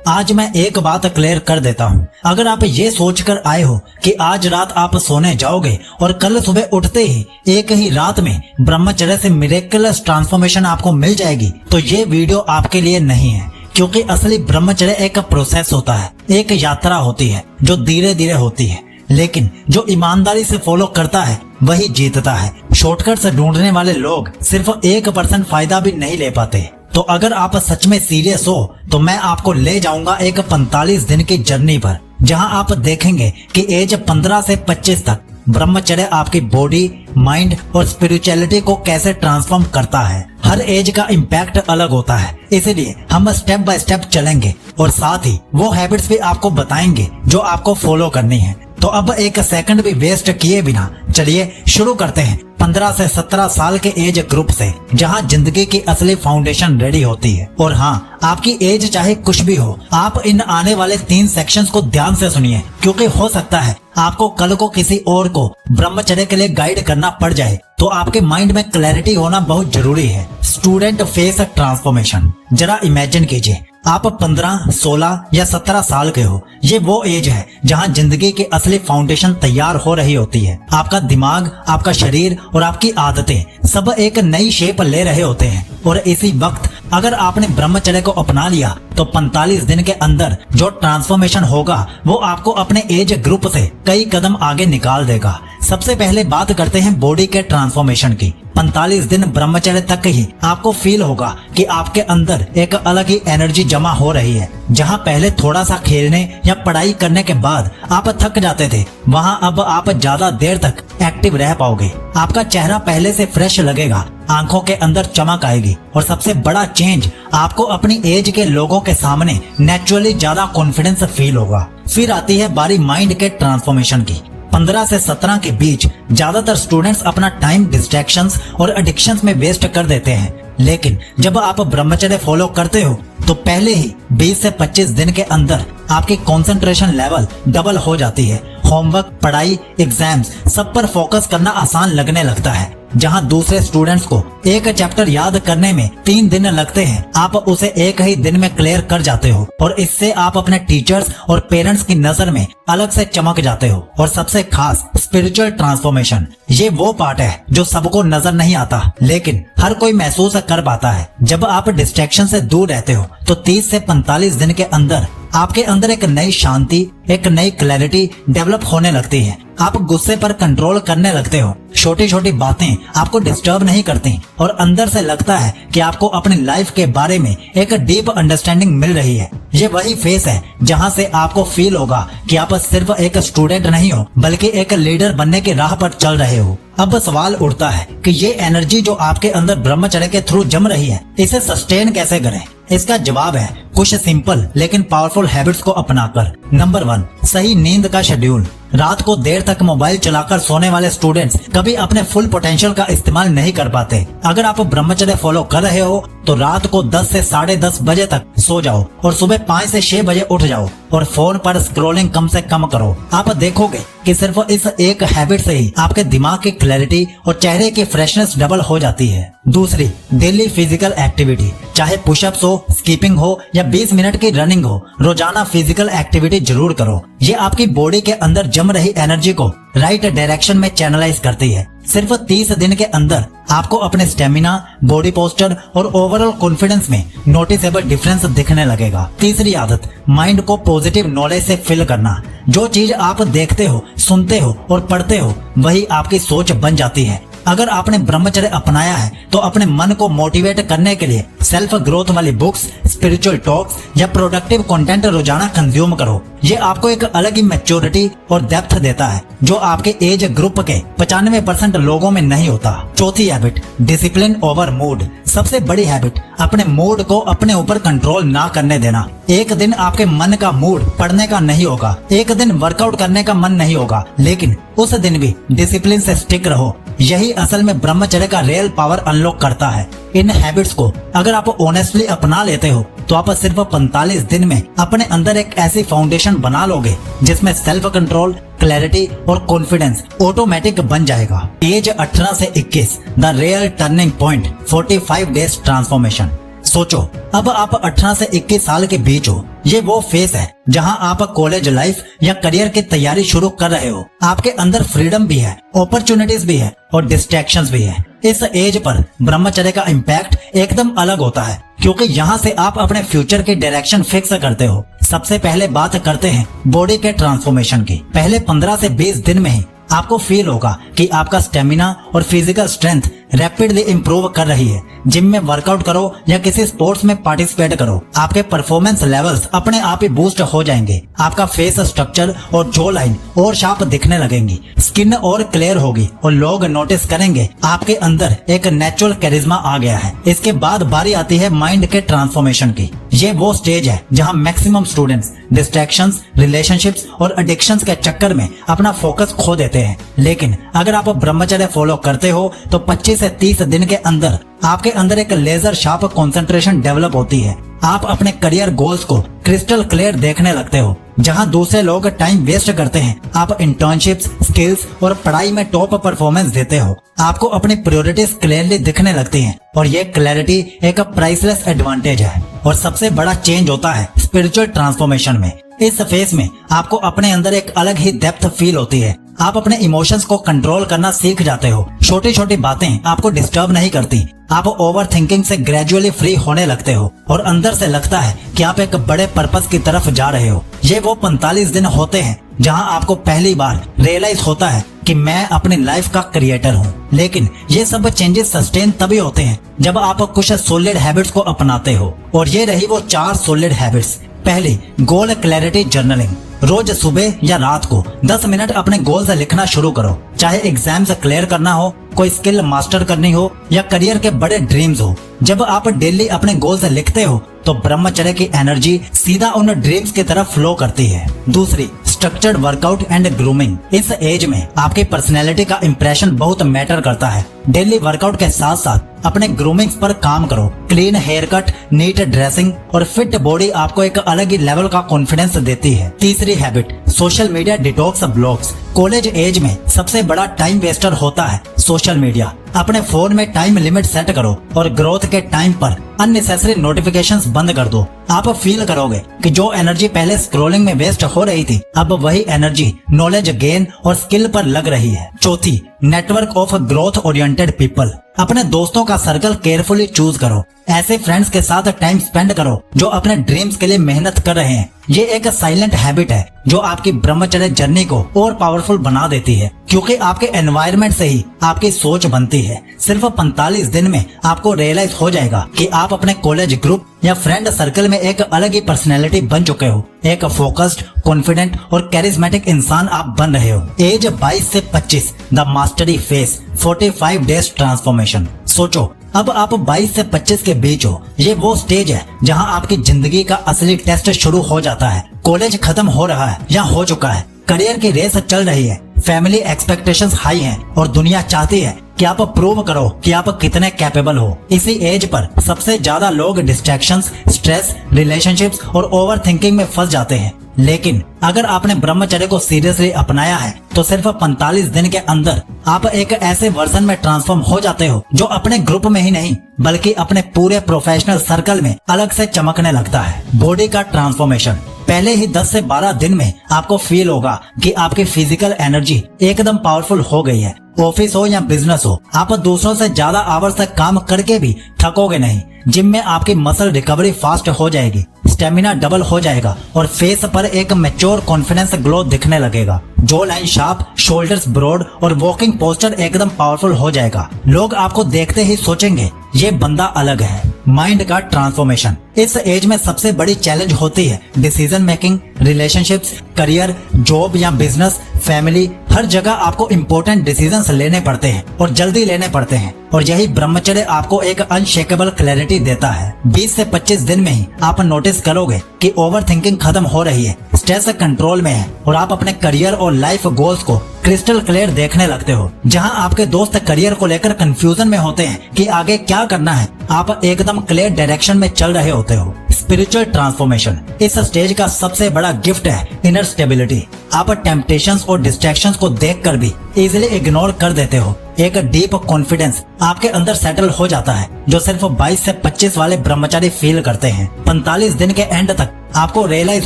आज मैं एक बात क्लियर कर देता हूँ। अगर आप ये सोचकर आए हो कि आज रात आप सोने जाओगे और कल सुबह उठते ही एक ही रात में ब्रह्मचर्य से मिरेकलस ट्रांसफॉर्मेशन आपको मिल जाएगी, तो ये वीडियो आपके लिए नहीं है। क्योंकि असली ब्रह्मचर्य एक प्रोसेस होता है, एक यात्रा होती है जो धीरे धीरे होती है, लेकिन जो ईमानदारी से फॉलो करता है वही जीतता है। शॉर्टकट से ढूंढने वाले लोग सिर्फ 1% फायदा भी नहीं ले पाते। तो अगर आप सच में सीरियस हो तो मैं आपको ले जाऊंगा एक 45 दिन की जर्नी पर, जहां आप देखेंगे कि एज 15 से 25 तक ब्रह्मचर्य आपकी बॉडी, माइंड और स्पिरिचुअलिटी को कैसे ट्रांसफॉर्म करता है। हर एज का इम्पैक्ट अलग होता है, इसीलिए हम स्टेप बाय स्टेप चलेंगे और साथ ही वो हैबिट्स भी आपको बताएंगे जो आपको फॉलो करनी है। तो अब एक सेकंड भी वेस्ट किए बिना चलिए शुरू करते हैं 15 से 17 साल के एज ग्रुप से, जहां जिंदगी की असली फाउंडेशन रेडी होती है। और हाँ, आपकी एज चाहे कुछ भी हो, आप इन आने वाले 3 सेक्शंस को ध्यान से सुनिए, क्योंकि हो सकता है आपको कल को किसी और को ब्रह्मचर्य के लिए गाइड करना पड़ जाए। तो आपके माइंड में क्लैरिटी होना बहुत जरूरी है। Student face transformation. जरा इमेजिन कीजिए, आप 15, 16 या 17 साल के हो। ये वो एज है जहां जिंदगी की असली फाउंडेशन तैयार हो रही होती है। आपका दिमाग, आपका शरीर और आपकी आदतें सब एक नई शेप ले रहे होते हैं। और इसी वक्त अगर आपने ब्रह्मचर्य को अपना लिया तो 45 दिन के अंदर जो ट्रांसफॉर्मेशन होगा वो आपको अपने एज ग्रुप से कई कदम आगे निकाल देगा। सबसे पहले बात करते हैं बॉडी के ट्रांसफॉर्मेशन की। 45 दिन ब्रह्मचर्य तक ही आपको फील होगा कि आपके अंदर एक अलग ही एनर्जी जमा हो रही है। जहां पहले थोड़ा सा खेलने या पढ़ाई करने के बाद आप थक जाते थे, वहां अब आप ज्यादा देर तक एक्टिव रह पाओगे। आपका चेहरा पहले से फ्रेश लगेगा, आंखों के अंदर चमक आएगी और सबसे बड़ा चेंज, आपको अपनी एज के लोगों के सामने नेचुरली ज्यादा कॉन्फिडेंस फील होगा। फिर आती है बारी माइंड के ट्रांसफॉर्मेशन की। 15 से 17 के बीच ज्यादातर स्टूडेंट्स अपना टाइम डिस्ट्रैक्शंस और एडिक्शंस में वेस्ट कर देते हैं, लेकिन जब आप ब्रह्मचर्य फॉलो करते हो तो पहले ही 20 से 25 दिन के अंदर आपकी कंसंट्रेशन लेवल डबल हो जाती है। होमवर्क, पढ़ाई, एग्जाम्स सब पर फोकस करना आसान लगने लगता है। जहां दूसरे स्टूडेंट्स को एक चैप्टर याद करने में 3 दिन लगते हैं, आप उसे एक ही दिन में क्लियर कर जाते हो। और इससे आप अपने टीचर्स और पेरेंट्स की नजर में अलग से चमक जाते हो। और सबसे खास स्पिरिचुअल ट्रांसफॉर्मेशन, ये वो पार्ट है जो सबको नजर नहीं आता, लेकिन हर कोई महसूस कर पाता है। जब आप डिस्ट्रैक्शन से दूर रहते हो तो 30 से 45 दिन के अंदर आपके अंदर एक नई शांति, एक नई क्लैरिटी डेवलप होने लगती है। आप गुस्से पर कंट्रोल करने लगते हो, छोटी छोटी बातें आपको डिस्टर्ब नहीं करती और अंदर से लगता है कि आपको अपनी लाइफ के बारे में एक डीप अंडरस्टैंडिंग मिल रही है। ये वही फेस है जहां से आपको फील होगा कि आप सिर्फ एक स्टूडेंट नहीं हो, बल्कि एक लीडर बनने की राह पर चल रहे हो। अब सवाल उठता है कि ये एनर्जी जो आपके अंदर ब्रह्मचर्य के थ्रू जम रही है, इसे सस्टेन कैसे करें? इसका जवाब है कुछ सिंपल लेकिन पावरफुल हैबिट्स को अपनाकर। नंबर 1, सही नींद का शेड्यूल। रात को देर तक मोबाइल चलाकर सोने वाले स्टूडेंट्स कभी अपने फुल पोटेंशियल का इस्तेमाल नहीं कर पाते। अगर आप ब्रह्मचर्य फॉलो कर रहे हो तो रात को 10 से 10:30 बजे तक सो जाओ और सुबह 5 से 6 बजे उठ जाओ और फोन पर स्क्रॉलिंग कम से कम करो। आप देखोगे कि सिर्फ इस एक हैबिट से ही आपके दिमाग की क्लैरिटी और चेहरे की फ्रेशनेस डबल हो जाती है। दूसरी, डेली फिजिकल एक्टिविटी। चाहे पुशअप्स हो, स्कीपिंग हो या 20 मिनट की रनिंग हो, रोजाना फिजिकल एक्टिविटी जरूर करो। ये आपकी बॉडी के अंदर जम रही एनर्जी को राइट डायरेक्शन में चैनलाइज करती है। सिर्फ 30 दिन के अंदर आपको अपने स्टेमिना, बॉडी पोस्चर और ओवरऑल कॉन्फिडेंस में नोटिसेबल डिफरेंस दिखने लगेगा। तीसरी आदत, माइंड को पॉजिटिव नॉलेज से फिल करना। जो चीज आप देखते हो, सुनते हो और पढ़ते हो, वही आपकी सोच बन जाती है। अगर आपने ब्रह्मचर्य अपनाया है तो अपने मन को मोटिवेट करने के लिए सेल्फ ग्रोथ वाली बुक्स, स्पिरिचुअल टॉक्स या प्रोडक्टिव कंटेंट रोजाना कंज्यूम करो। ये आपको एक अलग ही मैच्योरिटी और डेप्थ देता है जो आपके एज ग्रुप के 95% लोगों में नहीं होता। चौथी हैबिट, डिसिप्लिन ओवर मूड। सबसे बड़ी हैबिट, अपने मूड को अपने ऊपर कंट्रोल ना करने देना। एक दिन आपके मन का मूड पढ़ने का नहीं होगा, एक दिन वर्कआउट करने का मन नहीं होगा, लेकिन उस दिन भी डिसिप्लिन से स्टिक रहो। यही असल में ब्रह्मचर्य का रियल पावर अनलॉक करता है। इन हैबिट्स को अगर आप ऑनेस्टली अपना लेते हो तो आप सिर्फ 45 दिन में अपने अंदर एक ऐसी फाउंडेशन बना लोगे जिसमें सेल्फ कंट्रोल, क्लैरिटी और कॉन्फिडेंस ऑटोमेटिक बन जाएगा। एज 18 से 21, the real turning point, 45 days transformation. सोचो, अब आप 18 से 21 साल के बीच हो। ये वो फेस है जहां आप कॉलेज लाइफ या करियर की तैयारी शुरू कर रहे हो। आपके अंदर फ्रीडम भी है, अपॉर्चुनिटीज भी है और डिस्ट्रैक्शंस भी है। इस एज पर ब्रह्मचर्य का इम्पैक्ट एकदम अलग होता है, क्योंकि यहाँ से आप अपने फ्यूचर की डायरेक्शन फिक्स करते हो। सबसे पहले बात करते हैं बॉडी के ट्रांसफॉर्मेशन की। पहले 15 से 20 दिन में ही आपको फील होगा कि आपका स्टेमिना और फिजिकल स्ट्रेंथ रैपिडली इंप्रूव कर रही है। जिम में वर्कआउट करो या किसी स्पोर्ट्स में पार्टिसिपेट करो, आपके परफॉर्मेंस लेवल्स अपने आप ही बूस्ट हो जाएंगे। आपका फेस स्ट्रक्चर और जॉ लाइन और शार्प दिखने लगेंगी, स्किन और क्लियर होगी और लोग नोटिस करेंगे आपके अंदर एक नेचुरल कैरिज्मा आ गया है। इसके बाद बारी आती है माइंड के ट्रांसफॉर्मेशन की। ये वो स्टेज है जहां मैक्सिमम स्टूडेंट्स डिस्ट्रैक्शंस, रिलेशनशिप्स और एडिक्शंस के चक्कर में अपना फोकस खो देते हैं। लेकिन अगर आप ब्रह्मचर्य फॉलो करते हो तो 25 से 30 दिन के अंदर आपके अंदर एक लेजर शार्प कंसंट्रेशन डेवलप होती है। आप अपने करियर गोल्स को क्रिस्टल क्लियर देखने लगते हो। जहां दूसरे लोग टाइम वेस्ट करते हैं, आप इंटर्नशिप्स, स्किल्स और पढ़ाई में टॉप परफॉर्मेंस देते हो। आपको अपनी प्रायोरिटीज क्लियरली दिखने लगती हैं और ये क्लैरिटी एक प्राइसलेस एडवांटेज है। और सबसे बड़ा चेंज होता है स्पिरिचुअल ट्रांसफॉर्मेशन में। इस फेज में आपको अपने अंदर एक अलग ही डेप्थ फील होती है। आप अपने इमोशंस को कंट्रोल करना सीख जाते हो। छोटी छोटी बातें आपको डिस्टर्ब नहीं करती। आप ओवर थिंकिंग से ग्रेजुअली फ्री होने लगते हो और अंदर से लगता है कि आप एक बड़े पर्पस की तरफ जा रहे हो। ये वो 45 दिन होते हैं जहां आपको पहली बार रियलाइज होता है कि मैं अपनी लाइफ का क्रिएटर हूँ। लेकिन ये सब चेंजेस सस्टेन तभी होते हैं जब आप कुछ सॉलिड हैबिट्स को अपनाते हो। और ये रही वो 4 सॉलिड हैबिट्स। पहली, गोल क्लैरिटी जर्नलिंग। रोज सुबह या रात को 10 मिनट अपने गोल से लिखना शुरू करो। चाहे एग्जाम से क्लियर करना हो, कोई स्किल मास्टर करनी हो या करियर के बड़े ड्रीम्स हो। जब आप डेली अपने गोल से लिखते हो तो ब्रह्मचर्य की एनर्जी सीधा उन ड्रीम्स की तरफ फ्लो करती है। दूसरी, स्ट्रक्चर्ड वर्कआउट एंड ग्रूमिंग। इस एज में आपकी पर्सनैलिटी का इंप्रेशन बहुत मैटर करता है। डेली वर्कआउट के साथ साथ अपने ग्रूमिंग्स पर काम करो। Clean hair cut, neat dressing और फिट बॉडी आपको एक अलग ही लेवल का कॉन्फिडेंस देती है। तीसरी habit, social media detox blogs. College age में सबसे बड़ा टाइम वेस्टर होता है सोशल मीडिया। अपने फोन में टाइम लिमिट सेट करो और ग्रोथ के टाइम पर अननेसेसरी नोटिफिकेशंस बंद कर दो। आप फील करोगे कि जो एनर्जी पहले स्क्रॉलिंग में वेस्ट हो रही थी, अब वही एनर्जी नॉलेज गेन और स्किल पर लग रही है। चौथी, network of growth oriented people. अपने दोस्तों का सर्कल केयरफुली चूज करो। ऐसे फ्रेंड्स के साथ टाइम स्पेंड करो जो अपने ड्रीम्स के लिए मेहनत कर रहे हैं। ये एक साइलेंट हैबिट है जो आपकी ब्रह्मचर्य जर्नी को और पावरफुल बना देती है, क्योंकि आपके एनवायरनमेंट से ही आपकी सोच बनती है। सिर्फ 45 दिन में आपको रियलाइज हो जाएगा कि आप अपने कॉलेज ग्रुप या फ्रेंड सर्कल में एक अलग ही पर्सनैलिटी बन चुके हो। एक फोकस्ड, कॉन्फिडेंट और कैरिज्मेटिक इंसान आप बन रहे हो। एज 22 से 25, the mastery face, 45 days transformation. सोचो, अब आप 22 से 25 के बीच हो। ये वो स्टेज है जहां आपकी जिंदगी का असली टेस्ट शुरू हो जाता है। कॉलेज खत्म हो रहा है या हो चुका है, करियर की रेस चल रही है, फैमिली एक्सपेक्टेशंस हाई हैं और दुनिया चाहती है कि आप प्रूव करो कि आप कितने कैपेबल हो। इसी एज पर सबसे ज्यादा लोग डिस्ट्रैक्शंस, स्ट्रेस, रिलेशनशिप्स और ओवर थिंकिंग में फंस जाते हैं। लेकिन अगर आपने ब्रह्मचर्य को सीरियसली अपनाया है तो सिर्फ 45 दिन के अंदर आप एक ऐसे वर्जन में ट्रांसफॉर्म हो जाते हो जो अपने ग्रुप में ही नहीं बल्कि अपने पूरे प्रोफेशनल सर्कल में अलग से चमकने लगता है। बॉडी का ट्रांसफॉर्मेशन। पहले ही 10 से 12 दिन में आपको फील होगा कि आपकी फिजिकल एनर्जी एकदम पावरफुल हो गई है। ऑफिस हो या बिजनेस हो, आप दूसरों से ज्यादा आवर्स तक काम करके भी थकोगे नहीं। जिम में आपकी मसल रिकवरी फास्ट हो जाएगी, स्टेमिना डबल हो जाएगा और फेस पर एक मैच्योर कॉन्फिडेंस ग्लो दिखने लगेगा। Jaw line sharp, shoulders broad और वॉकिंग पोस्चर एकदम पावरफुल हो जाएगा। लोग आपको देखते ही सोचेंगे ये बंदा अलग है। माइंड का ट्रांसफॉर्मेशन। इस एज में सबसे बड़ी चैलेंज होती है decision making, relationships, career, job या बिजनेस, फैमिली। हर जगह आपको इम्पोर्टेंट डिसीजंस लेने पड़ते हैं और जल्दी लेने पड़ते हैं और यही ब्रह्मचर्य आपको एक अनशेकेबल क्लैरिटी देता है। 20 से 25 दिन में ही आप नोटिस करोगे कि ओवर थिंकिंग खत्म हो रही है, स्ट्रेस कंट्रोल में है और आप अपने करियर और लाइफ गोल्स को क्रिस्टल क्लियर देखने लगते हो। जहां आपके दोस्त करियर को लेकर कंफ्यूजन में होते हैं कि आगे क्या करना है, आप एकदम क्लियर डायरेक्शन में चल रहे होते हो। Spiritual transformation. इस स्टेज का सबसे बड़ा गिफ्ट है इनर स्टेबिलिटी। आप टेम्पटेशंस और डिस्ट्रैक्शंस को देखकर भी इजीली इग्नोर कर देते हो। एक डीप कॉन्फिडेंस आपके अंदर सेटल हो जाता है जो सिर्फ 22 से 25 वाले ब्रह्मचारी फील करते हैं। 45 दिन के एंड तक आपको रियलाइज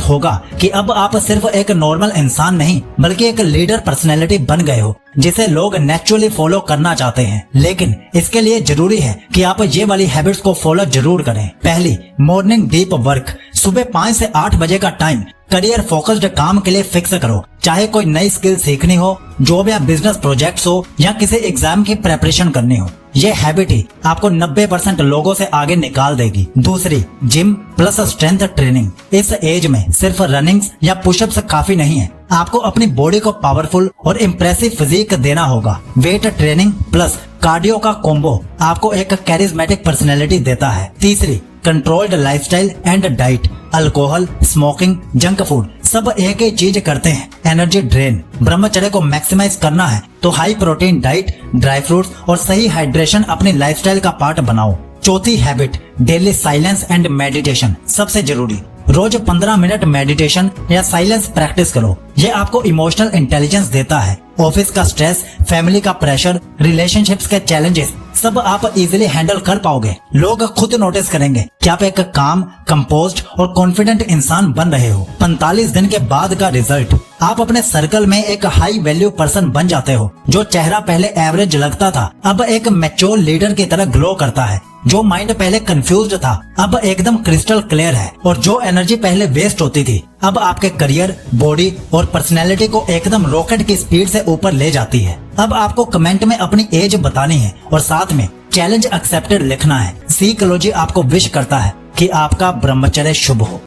होगा कि अब आप सिर्फ एक नॉर्मल इंसान नहीं बल्कि एक लीडर पर्सनैलिटी बन गए हो जिसे लोग नेचुरली फॉलो करना चाहते हैं। लेकिन इसके लिए जरूरी है कि आप ये वाली हैबिट्स को फॉलो जरूर करें। पहली, मॉर्निंग डीप वर्क। सुबह 5 से 8 बजे का टाइम करियर फोकस्ड काम के लिए फिक्स करो। चाहे कोई नई स्किल सीखनी हो, जॉब या बिजनेस प्रोजेक्ट्स हो या किसी एग्जाम की प्रेपरेशन करनी हो, ये हैबिट ही आपको 90% लोगों से आगे निकाल देगी। दूसरी, जिम प्लस स्ट्रेंथ ट्रेनिंग। इस एज में सिर्फ रनिंग या पुशअप्स काफी नहीं है, आपको अपनी बॉडी को पावरफुल और इम्प्रेसिव फिजिक देना होगा। वेट ट्रेनिंग प्लस कार्डियो का कॉम्बो आपको एक कैरिज्मेटिक पर्सनैलिटी देता है। तीसरी, controlled lifestyle and diet. Alcohol, smoking, junk food सब एक ही चीज करते हैं, एनर्जी ड्रेन। ब्रह्मचर्य को मैक्सिमाइज करना है तो high protein diet, dry fruits और सही हाइड्रेशन अपनी लाइफस्टाइल का पार्ट बनाओ। चौथी habit, daily silence and meditation. सबसे जरूरी, रोज 15 मिनट मेडिटेशन या साइलेंस प्रैक्टिस करो। ये आपको इमोशनल इंटेलिजेंस देता है। ऑफिस का स्ट्रेस, फैमिली का प्रेशर, रिलेशनशिप्स के चैलेंजेस सब आप इजीली हैंडल कर पाओगे। लोग खुद नोटिस करेंगे कि आप एक काम, कंपोज्ड और कॉन्फिडेंट इंसान बन रहे हो। 45 दिन के बाद का रिजल्ट, आप अपने सर्कल में एक हाई वैल्यू पर्सन बन जाते हो। जो चेहरा पहले एवरेज लगता था अब एक मैच्योर लीडर की तरह ग्लो करता है। जो माइंड पहले कंफ्यूज्ड था अब एकदम क्रिस्टल क्लियर है। और जो एनर्जी पहले वेस्ट होती थी अब आपके करियर, बॉडी और पर्सनैलिटी को एकदम रॉकेट की स्पीड से ऊपर ले जाती है। अब आपको कमेंट में अपनी एज बतानी है और साथ में चैलेंज एक्सेप्टेड लिखना है। साइकोलॉजी आपको विश करता है कि आपका ब्रह्मचर्य शुभ हो।